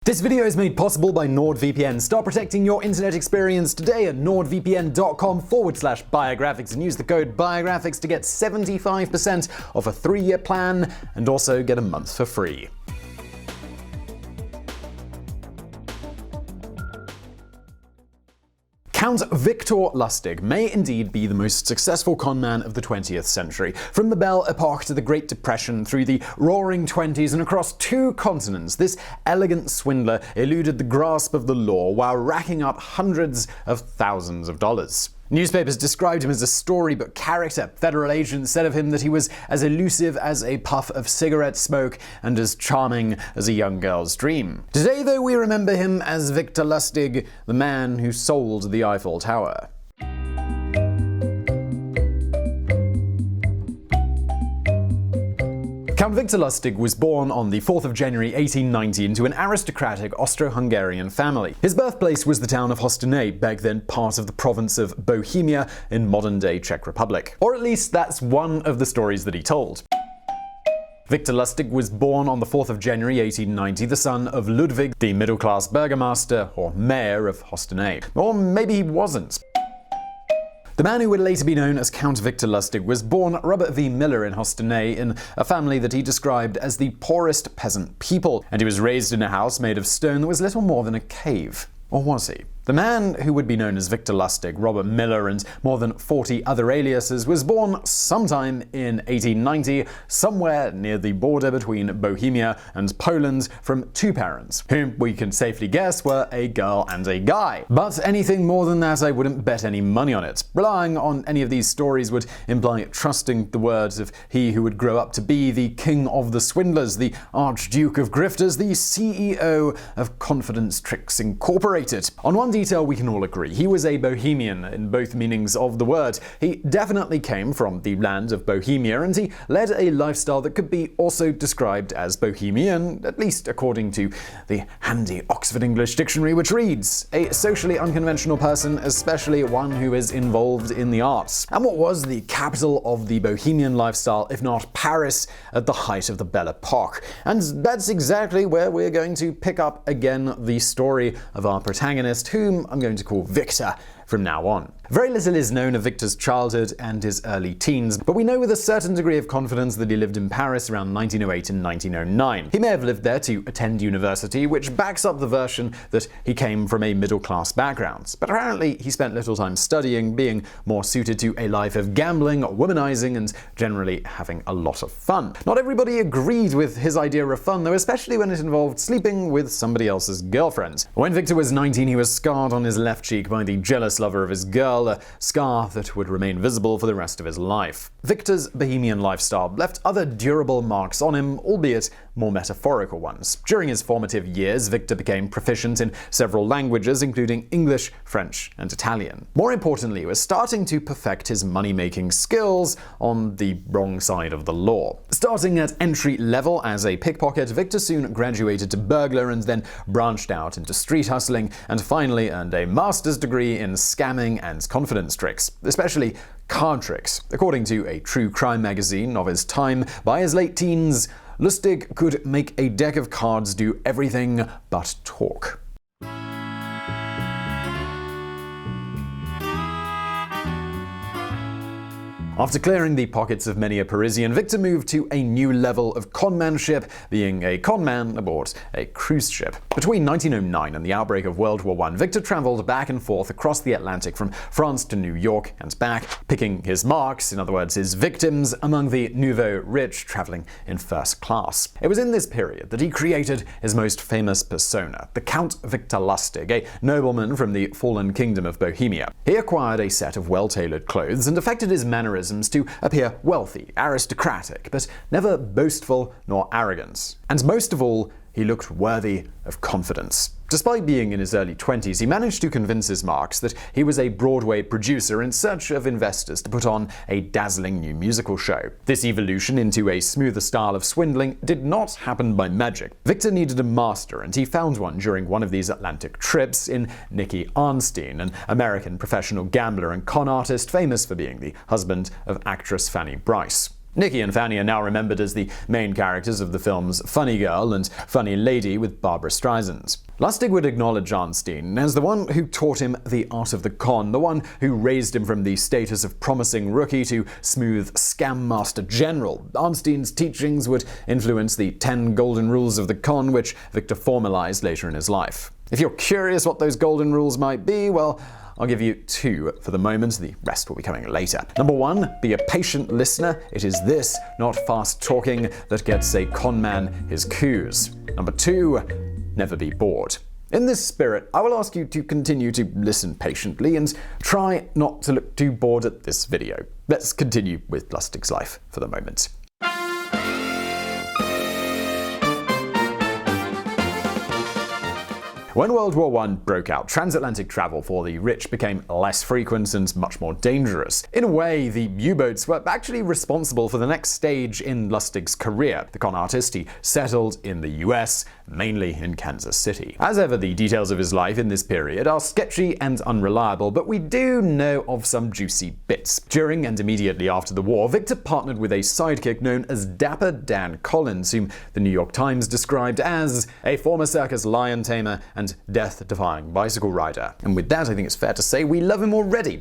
This video is made possible by NordVPN. Start protecting your internet experience today at nordvpn.com/biographics and use the code biographics to get 75% off a 3-year plan and also get a month for free. Count Victor Lustig may indeed be the most successful conman of the 20th century. From the Belle Epoque to the Great Depression, through the Roaring Twenties and across 2 continents, this elegant swindler eluded the grasp of the law while racking up hundreds of thousands of dollars. Newspapers described him as a storybook character. Federal agents said of him that he was as elusive as a puff of cigarette smoke and as charming as a young girl's dream. Today, though, we remember him as Victor Lustig, the man who sold the Eiffel Tower. Count Victor Lustig was born on the 4th of January 1890 into an aristocratic Austro-Hungarian family. His birthplace was the town of Hostinje, back then part of the province of Bohemia in modern-day Czech Republic. Or at least that's one of the stories that he told. Victor Lustig was born on the 4th of January 1890, the son of Ludwig, the middle-class burgomaster or mayor of Hostinje. Or maybe he wasn't. The man who would later be known as Count Victor Lustig was born Robert V. Miller in Hostinje in a family that he described as the poorest peasant people, and he was raised in a house made of stone that was little more than a cave. Or was he? The man who would be known as Victor Lustig, Robert Miller, and more than 40 other aliases was born sometime in 1890, somewhere near the border between Bohemia and Poland, from 2 parents, whom we can safely guess were a girl and a guy. But anything more than that, I wouldn't bet any money on it. Relying on any of these stories would imply trusting the words of he who would grow up to be the king of the swindlers, the Archduke of grifters, the CEO of Confidence Tricks Incorporated. On one detail we can all agree. He was a Bohemian in both meanings of the word. He definitely came from the land of Bohemia, and he led a lifestyle that could be also described as Bohemian, at least according to the handy Oxford English Dictionary, which reads, a socially unconventional person, especially one who is involved in the arts. And what was the capital of the Bohemian lifestyle, if not Paris, at the height of the Belle Epoque? And that's exactly where we're going to pick up again the story of our protagonist, whom I'm going to call Victor from now on. Very little is known of Victor's childhood and his early teens, but we know with a certain degree of confidence that he lived in Paris around 1908 and 1909. He may have lived there to attend university, which backs up the version that he came from a middle-class background. But apparently he spent little time studying, being more suited to a life of gambling, womanizing, and generally having a lot of fun. Not everybody agreed with his idea of fun, though, especially when it involved sleeping with somebody else's girlfriend. When Victor was 19, he was scarred on his left cheek by the jealous lover of his girl, a scar that would remain visible for the rest of his life. Victor's Bohemian lifestyle left other durable marks on him, albeit more metaphorical ones. During his formative years, Victor became proficient in several languages, including English, French, and Italian. More importantly, he was starting to perfect his money-making skills on the wrong side of the law. Starting at entry level as a pickpocket, Victor soon graduated to burglar and then branched out into street hustling, and finally earned a master's degree in scamming and confidence tricks, especially card tricks. According to a true crime magazine of his time, by his late teens, Lustig could make a deck of cards do everything but talk. After clearing the pockets of many a Parisian, Victor moved to a new level of conmanship, being a conman aboard a cruise ship. Between 1909 and the outbreak of World War I, Victor traveled back and forth across the Atlantic from France to New York and back, picking his marks, in other words, his victims, among the nouveau rich traveling in first class. It was in this period that he created his most famous persona, the Count Victor Lustig, a nobleman from the fallen kingdom of Bohemia. He acquired a set of well-tailored clothes and affected his mannerisms to appear wealthy, aristocratic, but never boastful nor arrogant. And most of all, he looked worthy of confidence. Despite being in his early 20s, he managed to convince his marks that he was a Broadway producer in search of investors to put on a dazzling new musical show. This evolution into a smoother style of swindling did not happen by magic. Victor needed a master, and he found one during one of these Atlantic trips in Nicky Arnstein, an American professional gambler and con artist famous for being the husband of actress Fanny Brice. Nikki and Fanny are now remembered as the main characters of the films Funny Girl and Funny Lady with Barbra Streisand. Lustig would acknowledge Arnstein as the one who taught him the art of the con, the one who raised him from the status of promising rookie to smooth scam master general. Arnstein's teachings would influence the 10 golden rules of the con, which Victor formalized later in his life. If you're curious what those golden rules might be, well, I'll give you 2 for the moment. The rest will be coming later. Number 1, be a patient listener. It is this, not fast talking, that gets a con man his coups. Number 2, never be bored. In this spirit, I will ask you to continue to listen patiently and try not to look too bored at this video. Let's continue with Lustig's life for the moment. When World War I broke out, transatlantic travel for the rich became less frequent and much more dangerous. In a way, the U-boats were actually responsible for the next stage in Lustig's career. The con artist, he settled in the US, mainly in Kansas City. As ever, the details of his life in this period are sketchy and unreliable, but we do know of some juicy bits. During and immediately after the war, Victor partnered with a sidekick known as Dapper Dan Collins, whom the New York Times described as a former circus lion tamer and death-defying bicycle rider. And with that, I think it's fair to say we love him already.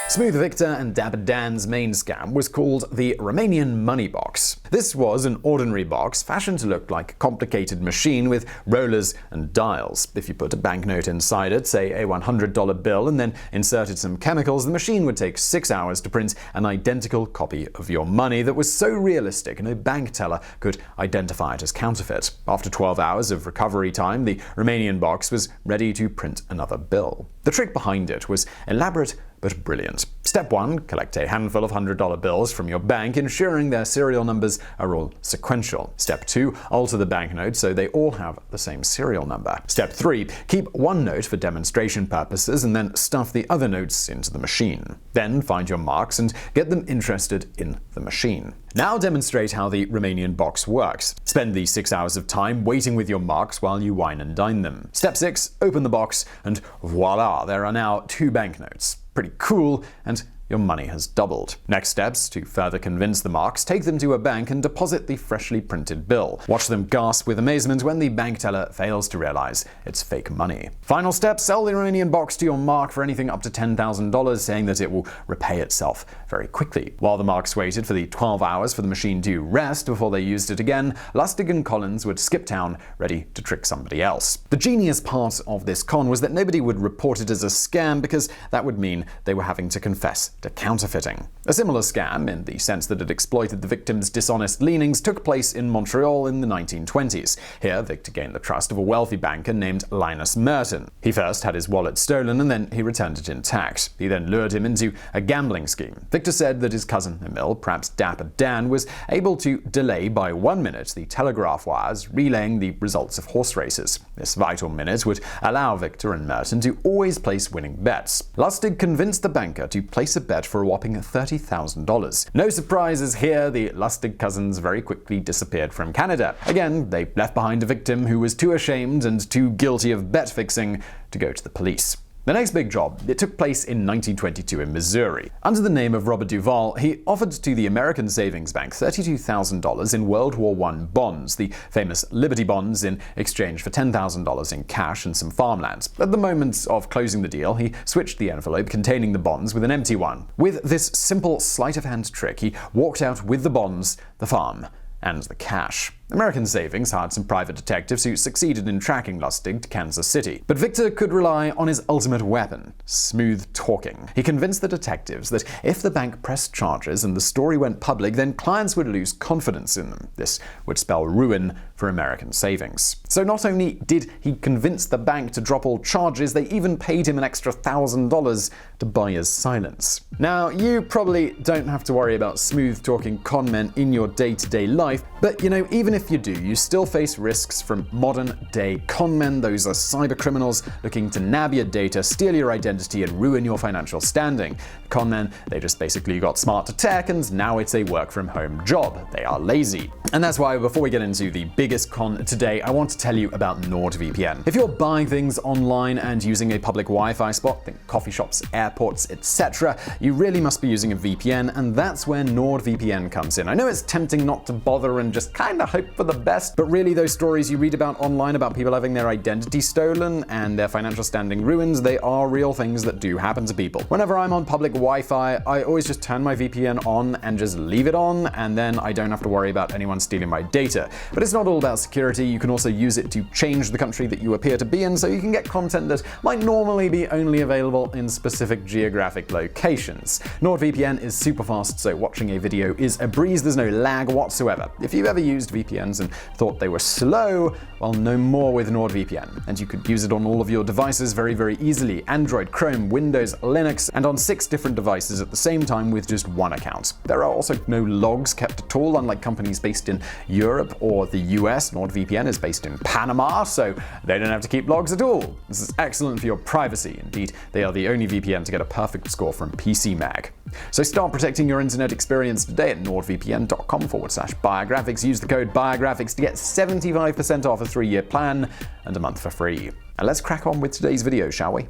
Smooth Victor and Dapper Dan's main scam was called the Romanian Money Box. This was an ordinary box fashioned to look like a complicated machine with rollers and dials. If you put a banknote inside it, say a $100 bill, and then inserted some chemicals, the machine would take 6 hours to print an identical copy of your money that was so realistic no bank teller could identify it as counterfeit. After 12 hours of recovery time, the Romanian box was ready to print another bill. The trick behind it was elaborate but brilliant. Step 1, collect a handful of $100 bills from your bank, ensuring their serial numbers are all sequential. Step 2, alter the banknote so they all have the same serial number. Step 3, keep one note for demonstration purposes and then stuff the other notes into the machine. Then find your marks and get them interested in the machine. Now demonstrate how the Romanian box works. Spend the 6 hours of time waiting with your marks while you wine and dine them. Step 6, open the box and voila, there are now 2 banknotes. Pretty cool, and your money has doubled. Next steps, to further convince the marks, take them to a bank and deposit the freshly printed bill. Watch them gasp with amazement when the bank teller fails to realize it's fake money. Final step, sell the Romanian box to your mark for anything up to $10,000, saying that it will repay itself very quickly. While the marks waited for the 12 hours for the machine to rest before they used it again, Lustig and Collins would skip town, ready to trick somebody else. The genius part of this con was that nobody would report it as a scam, because that would mean they were having to confess to counterfeiting. A similar scam, in the sense that it exploited the victim's dishonest leanings, took place in Montreal in the 1920s. Here, Victor gained the trust of a wealthy banker named Linus Merton. He first had his wallet stolen, and then he returned it intact. He then lured him into a gambling scheme. Victor said that his cousin Emil, perhaps Dapper Dan, was able to delay by 1 minute the telegraph wires relaying the results of horse races. This vital minute would allow Victor and Merton to always place winning bets. Lustig convinced the banker to place a bet for a whopping $30,000. No surprises here, the Lustig cousins very quickly disappeared from Canada. Again, they left behind a victim who was too ashamed and too guilty of bet fixing to go to the police. The next big job, it took place in 1922 in Missouri. Under the name of Robert Duval, he offered to the American Savings Bank $32,000 in World War I bonds, the famous Liberty bonds, in exchange for $10,000 in cash and some farmland. At the moment of closing the deal, he switched the envelope containing the bonds with an empty one. With this simple sleight-of-hand trick, he walked out with the bonds, the farm, and the cash. American Savings hired some private detectives who succeeded in tracking Lustig to Kansas City. But Victor could rely on his ultimate weapon, smooth talking. He convinced the detectives that if the bank pressed charges and the story went public, then clients would lose confidence in them. This would spell ruin for American Savings. So not only did he convince the bank to drop all charges, they even paid him an extra $1,000 to buy his silence. Now, you probably don't have to worry about smooth talking con men in your day-to-day life, but even if if you do, you still face risks from modern-day conmen. Those are cybercriminals looking to nab your data, steal your identity, and ruin your financial standing. Conmen, they just basically got smart to tech, and now it's a work-from-home job. They are lazy. And that's why, before we get into the biggest con today, I want to tell you about NordVPN. If you're buying things online and using a public Wi-Fi spot, think coffee shops, airports, etc., you really must be using a VPN, and that's where NordVPN comes in. I know it's tempting not to bother and just kind of hope for the best, but really those stories you read about online about people having their identity stolen and their financial standing ruined, they are real things that do happen to people. Whenever I'm on public Wi-Fi, I always just turn my VPN on and just leave it on, and then I don't have to worry about anyone stealing my data. But it's not all about security. You can also use it to change the country that you appear to be in, so you can get content that might normally be only available in specific geographic locations. NordVPN is super fast, so watching a video is a breeze. There's no lag whatsoever. If you've ever used VPNs and thought they were slow, well, no more with NordVPN. And you could use it on all of your devices very, very easily. Android, Chrome, Windows, Linux, and on 6 different devices at the same time with just one account. There are also no logs kept at all, unlike companies based in Europe or the US. NordVPN is based in Panama, so they don't have to keep logs at all. This is excellent for your privacy. Indeed, they are the only VPN to get a perfect score from PCMag. So start protecting your internet experience today at nordvpn.com/biographics. Use the code biographics to get 75% off a 3-year plan and a month for free. And let's crack on with today's video, shall we?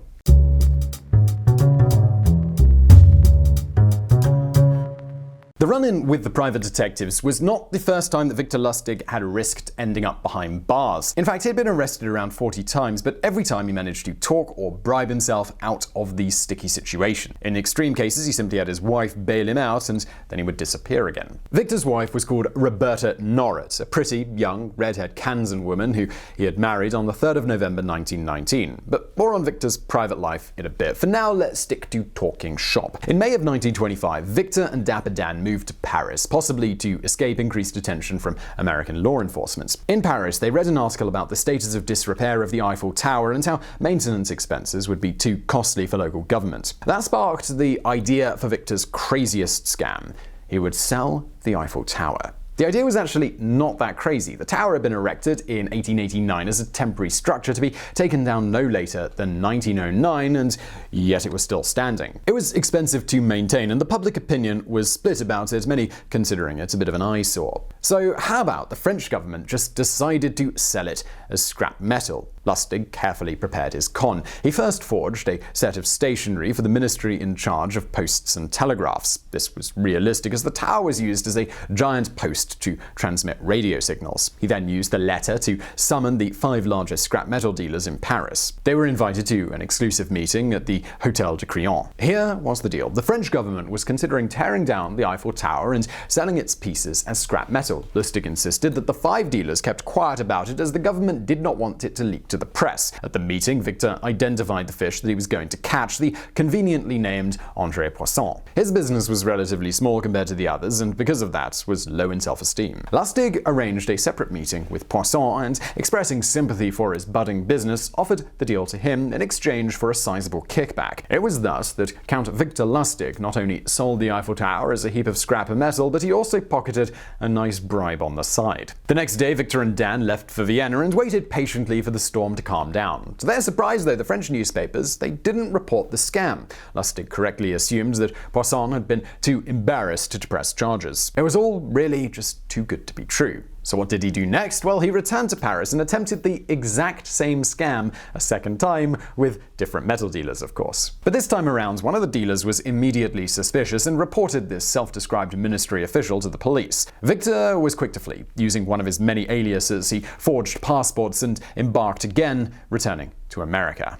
The run-in with the private detectives was not the first time that Victor Lustig had risked ending up behind bars. In fact, he'd been arrested around 40 times, but every time he managed to talk or bribe himself out of the sticky situation. In extreme cases, he simply had his wife bail him out, and then he would disappear again. Victor's wife was called Roberta Norrit, a pretty, young, redhead Kansan woman who he had married on the 3rd of November 1919. But more on Victor's private life in a bit. For now, let's stick to talking shop. In May of 1925, Victor and Dapper Dan moved to Paris, possibly to escape increased attention from American law enforcement. In Paris, they read an article about the status of disrepair of the Eiffel Tower and how maintenance expenses would be too costly for local government. That sparked the idea for Victor's craziest scam. He would sell the Eiffel Tower. The idea was actually not that crazy. The tower had been erected in 1889 as a temporary structure to be taken down no later than 1909, and yet it was still standing. It was expensive to maintain, and the public opinion was split about it, many considering it a bit of an eyesore. So how about the French government just decided to sell it as scrap metal? Lustig carefully prepared his con. He first forged a set of stationery for the ministry in charge of posts and telegraphs. This was realistic, as the tower was used as a giant post to transmit radio signals. He then used the letter to summon the 5 largest scrap metal dealers in Paris. They were invited to an exclusive meeting at the Hôtel de Crillon. Here was the deal. The French government was considering tearing down the Eiffel Tower and selling its pieces as scrap metal. Lustig insisted that the 5 dealers kept quiet about it, as the government did not want it to leak to the press. At the meeting, Victor identified the fish that he was going to catch, the conveniently named André Poisson. His business was relatively small compared to the others, and because of that, was low in self-esteem. Lustig arranged a separate meeting with Poisson and, expressing sympathy for his budding business, offered the deal to him in exchange for a sizable kickback. It was thus that Count Victor Lustig not only sold the Eiffel Tower as a heap of scrap metal, but he also pocketed a nice bribe on the side. The next day, Victor and Dan left for Vienna and waited patiently for the storm to calm down. To their surprise, though, the French newspapers, they didn't report the scam. Lustig correctly assumed that Poisson had been too embarrassed to press charges. It was all really just too good to be true. So what did he do next? Well, he returned to Paris and attempted the exact same scam a second time, with different metal dealers, of course. But this time around, one of the dealers was immediately suspicious and reported this self-described ministry official to the police. Victor was quick to flee. Using one of his many aliases, he forged passports and embarked again, returning to America.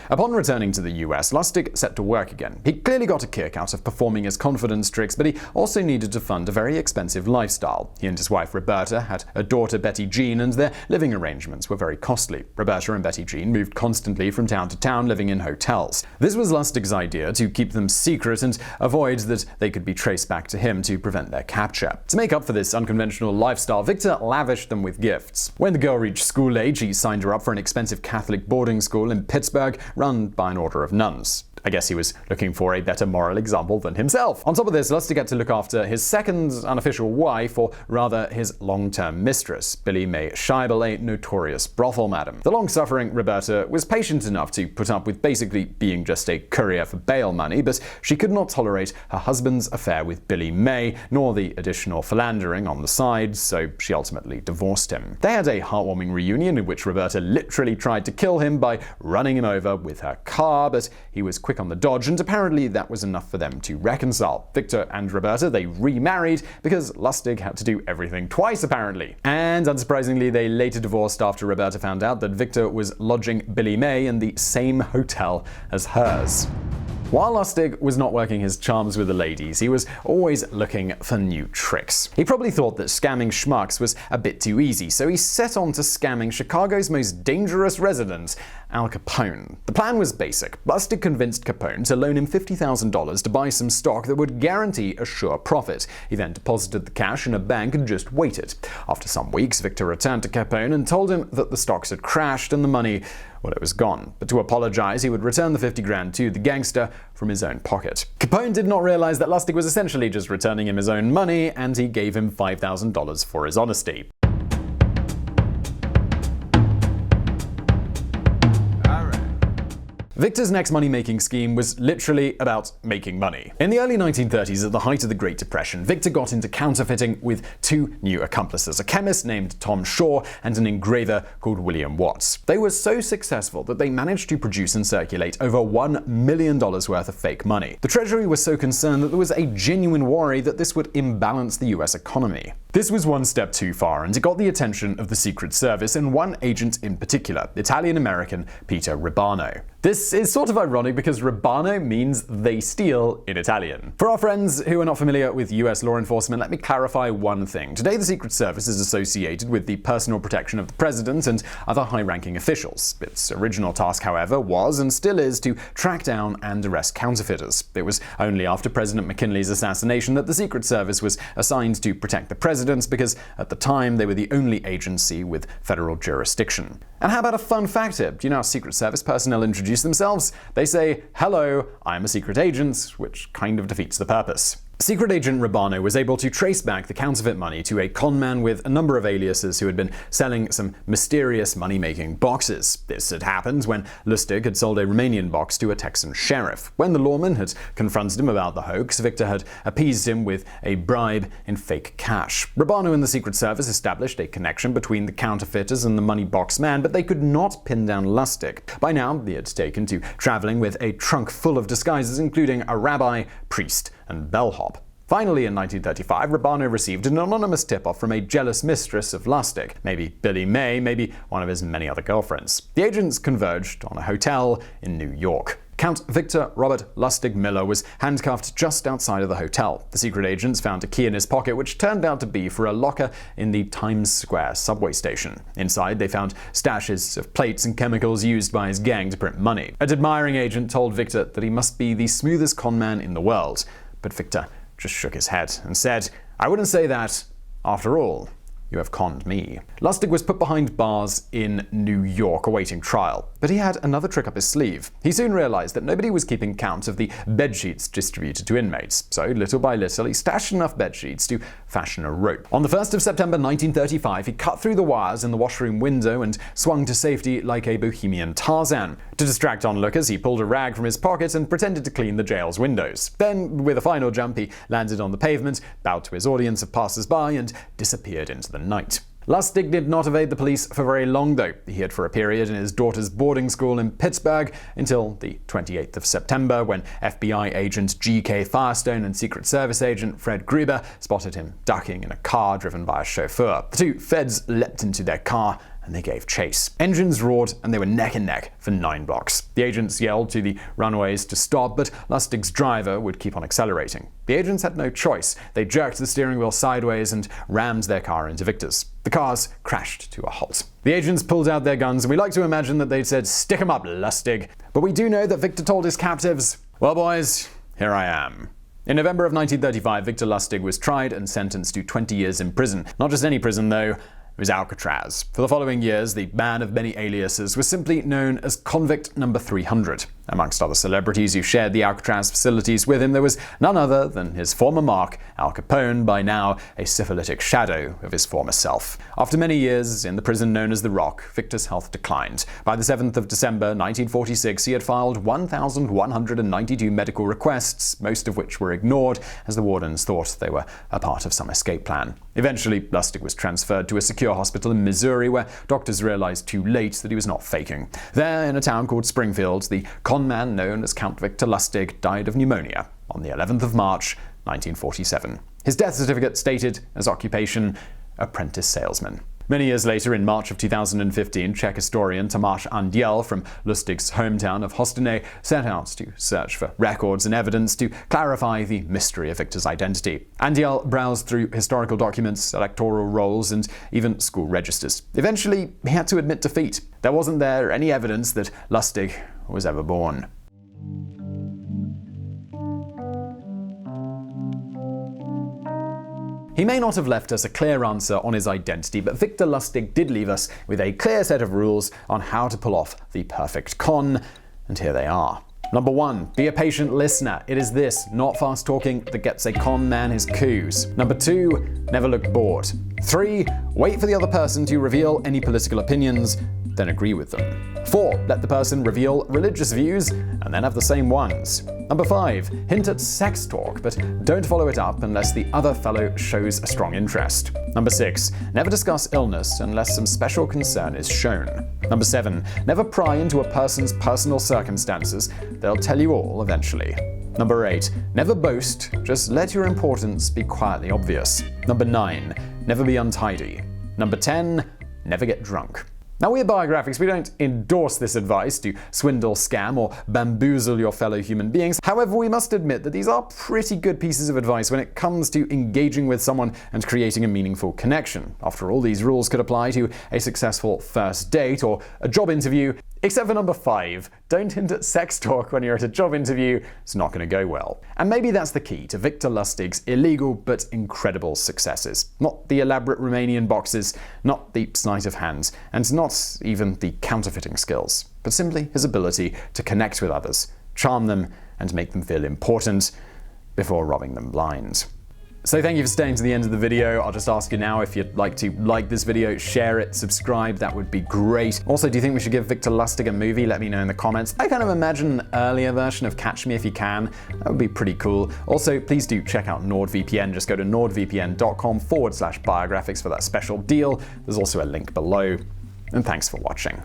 Upon returning to the US, Lustig set to work again. He clearly got a kick out of performing his confidence tricks, but he also needed to fund a very expensive lifestyle. He and his wife Roberta had a daughter, Betty Jean, and their living arrangements were very costly. Roberta and Betty Jean moved constantly from town to town, living in hotels. This was Lustig's idea, to keep them secret and avoid that they could be traced back to him to prevent their capture. To make up for this unconventional lifestyle, Victor lavished them with gifts. When the girl reached school age, he signed her up for an expensive Catholic boarding school in Pittsburgh, run by an order of nuns. I guess he was looking for a better moral example than himself. On top of this, Lustig had to look after his second unofficial wife, or rather his long-term mistress, Billie Mae Scheibel, a notorious brothel madam. The long-suffering Roberta was patient enough to put up with basically being just a courier for bail money, but she could not tolerate her husband's affair with Billie Mae, nor the additional philandering on the side, so she ultimately divorced him. They had a heartwarming reunion in which Roberta literally tried to kill him by running him over with her car, but he was quick on the dodge, and apparently that was enough for them to reconcile. Victor and Roberta, they remarried because Lustig had to do everything twice, apparently. And unsurprisingly, they later divorced after Roberta found out that Victor was lodging Billie Mae in the same hotel as hers. While Lustig was not working his charms with the ladies, he was always looking for new tricks. He probably thought that scamming schmucks was a bit too easy, so he set on to scamming Chicago's most dangerous resident, Al Capone. The plan was basic. Lustig convinced Capone to loan him $50,000 to buy some stock that would guarantee a sure profit. He then deposited the cash in a bank and just waited. After some weeks, Victor returned to Capone and told him that the stocks had crashed and the money, well, it was gone. But to apologize, he would return the $50,000 to the gangster from his own pocket. Capone did not realize that Lustig was essentially just returning him his own money, and he gave him $5,000 for his honesty. Victor's next money-making scheme was literally about making money. In the early 1930s, at the height of the Great Depression, Victor got into counterfeiting with two new accomplices, a chemist named Tom Shaw and an engraver called William Watts. They were so successful that they managed to produce and circulate over $1 million worth of fake money. The Treasury was so concerned that there was a genuine worry that this would imbalance the US economy. This was one step too far, and it got the attention of the Secret Service and one agent in particular, Italian-American Peter Ribano. This is sort of ironic because Ribano means they steal in Italian. For our friends who are not familiar with US law enforcement, let me clarify one thing. Today, the Secret Service is associated with the personal protection of the president and other high-ranking officials. Its original task, however, was and still is to track down and arrest counterfeiters. It was only after President McKinley's assassination that the Secret Service was assigned to protect the president, because at the time they were the only agency with federal jurisdiction. And how about a fun fact here? Do you know how Secret Service personnel introduce themselves? They say, "Hello, I'm a secret agent," which kind of defeats the purpose. Secret agent Ribano was able to trace back the counterfeit money to a conman with a number of aliases who had been selling some mysterious money-making boxes. This had happened when Lustig had sold a Romanian box to a Texan sheriff. When the lawman had confronted him about the hoax, Victor had appeased him with a bribe in fake cash. Ribano and the Secret Service established a connection between the counterfeiters and the money box man, but they could not pin down Lustig. By now, he had taken to traveling with a trunk full of disguises, including a rabbi, priest, and bellhop. Finally, in 1935, Ribano received an anonymous tip-off from a jealous mistress of Lustig, maybe Billie Mae, maybe one of his many other girlfriends. The agents converged on a hotel in New York. Count Victor Robert Lustig Miller was handcuffed just outside of the hotel. The secret agents found a key in his pocket, which turned out to be for a locker in the Times Square subway station. Inside, they found stashes of plates and chemicals used by his gang to print money. An admiring agent told Victor that he must be the smoothest con man in the world. But Victor just shook his head and said, "I wouldn't say that. After all, you have conned me." Lustig was put behind bars in New York awaiting trial, but he had another trick up his sleeve. He soon realized that nobody was keeping count of the bedsheets distributed to inmates, so little by little he stashed enough bedsheets to fashion a rope. On the 1st of September 1935, he cut through the wires in the washroom window and swung to safety like a bohemian Tarzan. To distract onlookers, he pulled a rag from his pocket and pretended to clean the jail's windows. Then, with a final jump, he landed on the pavement, bowed to his audience of passers-by, and disappeared into the night. Lustig did not evade the police for very long, though. He hid for a period in his daughter's boarding school in Pittsburgh until the 28th of September, when FBI agent G.K. Firestone and Secret Service agent Fred Gruber spotted him ducking in a car driven by a chauffeur. The two feds leapt into their car and they gave chase. Engines roared and they were neck and neck for 9 blocks. The agents yelled to the runaways to stop, but Lustig's driver would keep on accelerating. The agents had no choice. They jerked the steering wheel sideways and rammed their car into Victor's. The cars crashed to a halt. The agents pulled out their guns, and we like to imagine that they'd said, "Stick 'em up, Lustig." But we do know that Victor told his captives, "Well, boys, here I am." In November of 1935, Victor Lustig was tried and sentenced to 20 years in prison. Not just any prison, though, was Alcatraz. For the following years, the man of many aliases was simply known as Convict Number 300. Amongst other celebrities who shared the Alcatraz facilities with him, there was none other than his former mark, Al Capone, by now a syphilitic shadow of his former self. After many years in the prison known as the Rock, Victor's health declined. By the 7th of December 1946, he had filed 1,192 medical requests, most of which were ignored, as the wardens thought they were a part of some escape plan. Eventually, Lustig was transferred to a secure hospital in Missouri, where doctors realized too late that he was not faking. There, in a town called Springfield, the con man known as Count Victor Lustig died of pneumonia on the 11th of March, 1947. His death certificate stated as occupation, apprentice salesman. Many years later, in March of 2015, Czech historian Tomáš Anděl from Lustig's hometown of Hostiny set out to search for records and evidence to clarify the mystery of Victor's identity. Anděl browsed through historical documents, electoral rolls, and even school registers. Eventually, he had to admit defeat. There wasn't there any evidence that Lustig was ever born. He may not have left us a clear answer on his identity, but Victor Lustig did leave us with a clear set of rules on how to pull off the perfect con, and here they are. Number 1, be a patient listener. It is this, not fast talking, that gets a con man his coups. Number 2, never look bored. 3, wait for the other person to reveal any political opinions, then agree with them. 4, let the person reveal religious views and then have the same ones. Number 5, hint at sex talk, but don't follow it up unless the other fellow shows a strong interest. Number 6, never discuss illness unless some special concern is shown. Number 7, never pry into a person's personal circumstances. They'll tell you all eventually. Number 8, never boast, just let your importance be quietly obvious. Number 9, never be untidy. Number 10, never get drunk. Now, we at Biographics, we don't endorse this advice to swindle, scam, or bamboozle your fellow human beings. However, we must admit that these are pretty good pieces of advice when it comes to engaging with someone and creating a meaningful connection. After all, these rules could apply to a successful first date or a job interview, except for number 5, don't hint at sex talk when you're at a job interview. It's not going to go well. And maybe that's the key to Victor Lustig's illegal but incredible successes. Not the elaborate Romanian boxes, not the sleight of hand, and not even the counterfeiting skills, but simply his ability to connect with others, charm them, and make them feel important before robbing them blind. So thank you for staying to the end of the video. I'll just ask you now if you'd like to like this video, share it, subscribe, that would be great. Also, do you think we should give Victor Lustig a movie? Let me know in the comments. I kind of imagine an earlier version of Catch Me If You Can. That would be pretty cool. Also, please do check out NordVPN. Just go to nordvpn.com/biographics for that special deal. There's also a link below. And thanks for watching.